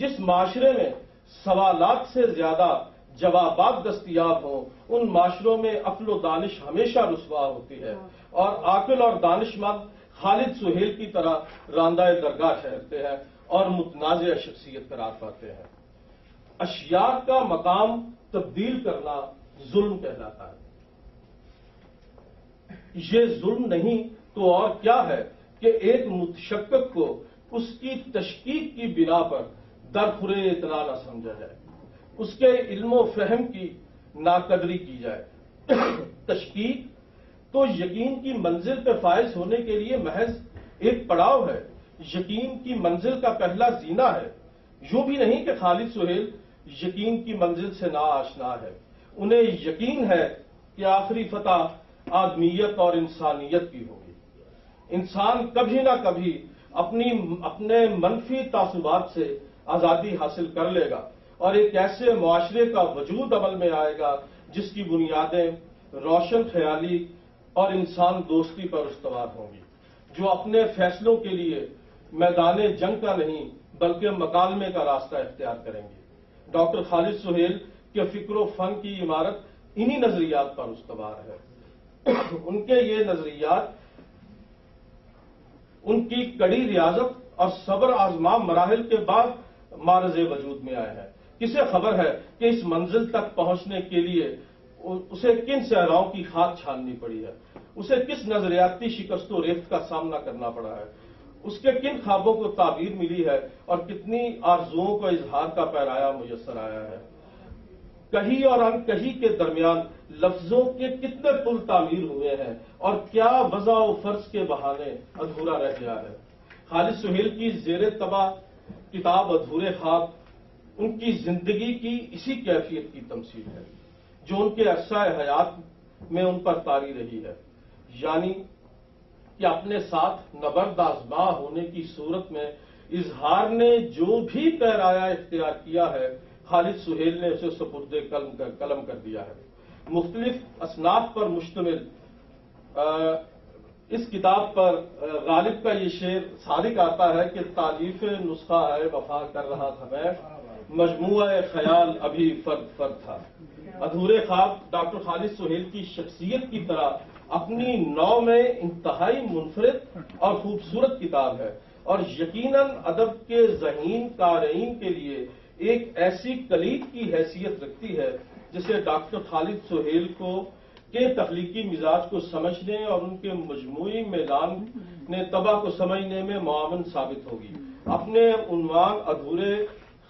جس معاشرے میں سوالات سے زیادہ جوابات دستیاب ہوں ان معاشروں میں عقل و دانش ہمیشہ رسوا ہوتی ہے، اور عاقل اور دانش مند خالد سہیل کی طرح راندہ درگاہ ٹھہرتے ہیں اور متنازع شخصیت قرار پاتے ہیں۔ اشیاء کا مقام تبدیل کرنا ظلم کہلاتا ہے۔ یہ ظلم نہیں تو اور کیا ہے کہ ایک متشکک کو اس کی تشکیک کی بنا پر درخورِ اطلاع نہ سمجھا جائے، اس کے علم و فہم کی ناقدری کی جائے۔ تشکیک تو یقین کی منزل پہ فائز ہونے کے لیے محض ایک پڑاؤ ہے، یقین کی منزل کا پہلا زینہ ہے۔ یوں بھی نہیں کہ خالد سہیل یقین کی منزل سے نا آشنا ہے، انہیں یقین ہے کہ آخری فتح آدمیت اور انسانیت کی ہوگی۔ انسان کبھی نہ کبھی اپنے منفی تعصبات سے آزادی حاصل کر لے گا اور ایک ایسے معاشرے کا وجود عمل میں آئے گا جس کی بنیادیں روشن خیالی اور انسان دوستی پر استوار ہوں گی، جو اپنے فیصلوں کے لیے میدان جنگ کا نہیں بلکہ مکالمے کا راستہ اختیار کریں گے۔ ڈاکٹر خالد سہیل کے فکر و فن کی عمارت انہی نظریات پر استوار ہے۔ ان کے یہ نظریات ان کی کڑی ریاضت اور صبر آزما مراحل کے بعد معرض وجود میں آئے ہیں۔ کسے خبر ہے کہ اس منزل تک پہنچنے کے لیے اسے کن صحراؤں کی خاک چھاننی پڑی ہے، اسے کس نظریاتی شکست و ریفت کا سامنا کرنا پڑا ہے، اس کے کن خوابوں کو تعبیر ملی ہے اور کتنی آرزوؤں کو اظہار کا پیرایا میسر آیا ہے۔ کہی اور ان کہی کے درمیان لفظوں کے کتنے پل تعمیر ہوئے ہیں اور کیا وضع و فرض کے بہانے ادھورا رہ گیا ہے۔ خالد سہیل کی زیر طبع کتاب ادھورے خواب ان کی زندگی کی اسی کیفیت کی تمثیل ہے جو ان کے عرصہ حیات میں ان پر طاری رہی ہے، یعنی کہ اپنے ساتھ نبرد آزما ہونے کی صورت میں اظہار نے جو بھی پیرایا اختیار کیا ہے خالد سہیل نے اسے سپرد قلم کر دیا ہے۔ مختلف اصناف پر مشتمل اس کتاب پر غالب کا یہ شعر صادق آتا ہے کہ تالیف نسخہ ہے وفا کر رہا تھا میں، مجموعہ خیال ابھی فرد فرد تھا۔ ادھورے خواب ڈاکٹر خالد سہیل کی شخصیت کی طرح اپنی نو میں انتہائی منفرد اور خوبصورت کتاب ہے، اور یقیناً ادب کے ذہین قارئین کے لیے ایک ایسی کلید کی حیثیت رکھتی ہے جسے ڈاکٹر خالد سہیل کے تخلیقی مزاج کو سمجھنے اور ان کے مجموعی میلان طبع کو سمجھنے میں معاون ثابت ہوگی۔ اپنے عنوان ادھورے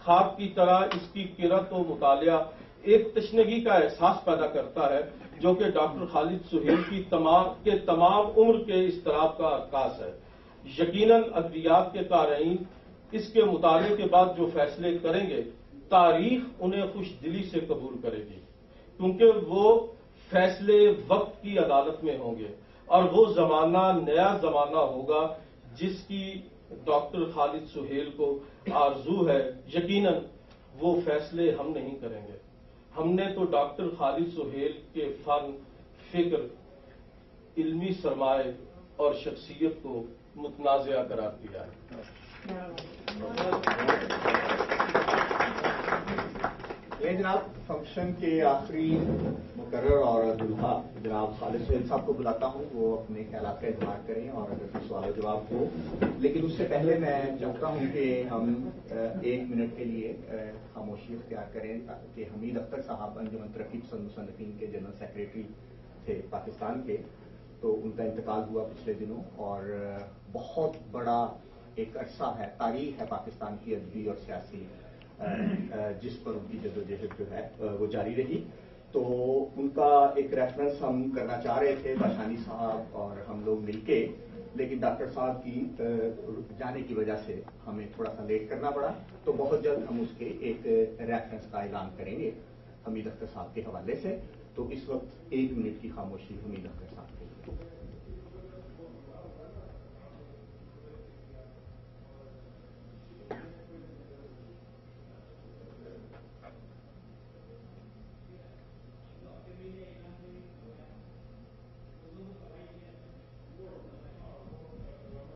خواب کی طرح اس کی قرأت و مطالعہ ایک تشنگی کا احساس پیدا کرتا ہے جو کہ ڈاکٹر خالد سہیل کی تمام عمر کے اضطراب کا عکاس ہے۔ یقیناً ادبیات کے قارئین اس کے مطالعے کے بعد جو فیصلے کریں گے تاریخ انہیں خوش دلی سے قبول کرے گی، کیونکہ وہ فیصلے وقت کی عدالت میں ہوں گے اور وہ زمانہ نیا زمانہ ہوگا جس کی ڈاکٹر خالد سہیل کو آرزو ہے۔ یقیناً وہ فیصلے ہم نہیں کریں گے، ہم نے تو ڈاکٹر خالد سہیل کے فن، فکر، علمی سرمائے اور شخصیت کو متنازعہ قرار دیا ہے۔ جناب، فنکشن کے آخری مقرر اور دلہا جناب خالد سہیل صاحب کو بلاتا ہوں، وہ اپنے خیالات کا اظہار کریں اور اگر کوئی سوال و جواب ہو، لیکن اس سے پہلے میں چاہتا ہوں کہ ہم 1 منٹ کے لیے خاموشی اختیار کریں تاکہ حمید اختر صاحب انجمن ترقی پسند مصنفین کے جنرل سیکریٹری تھے پاکستان کے، تو ان کا انتقال ہوا پچھلے دنوں، اور بہت بڑا ایک عرصہ ہے، تاریخ ہے پاکستان کی ادبی اور سیاسی جس پر ان کی جدوجہد جو ہے وہ جاری رہی۔ تو ان کا ایک ریفرنس ہم کرنا چاہ رہے تھے باشانی صاحب اور ہم لوگ مل کے، لیکن ڈاکٹر صاحب کی جانے کی وجہ سے ہمیں تھوڑا سا لیٹ کرنا پڑا، تو بہت جلد ہم اس کے ایک ریفرنس کا اعلان کریں گے حمید اختر صاحب کے حوالے سے۔ تو اس وقت 1 منٹ کی خاموشی حمید اختر صاحب کے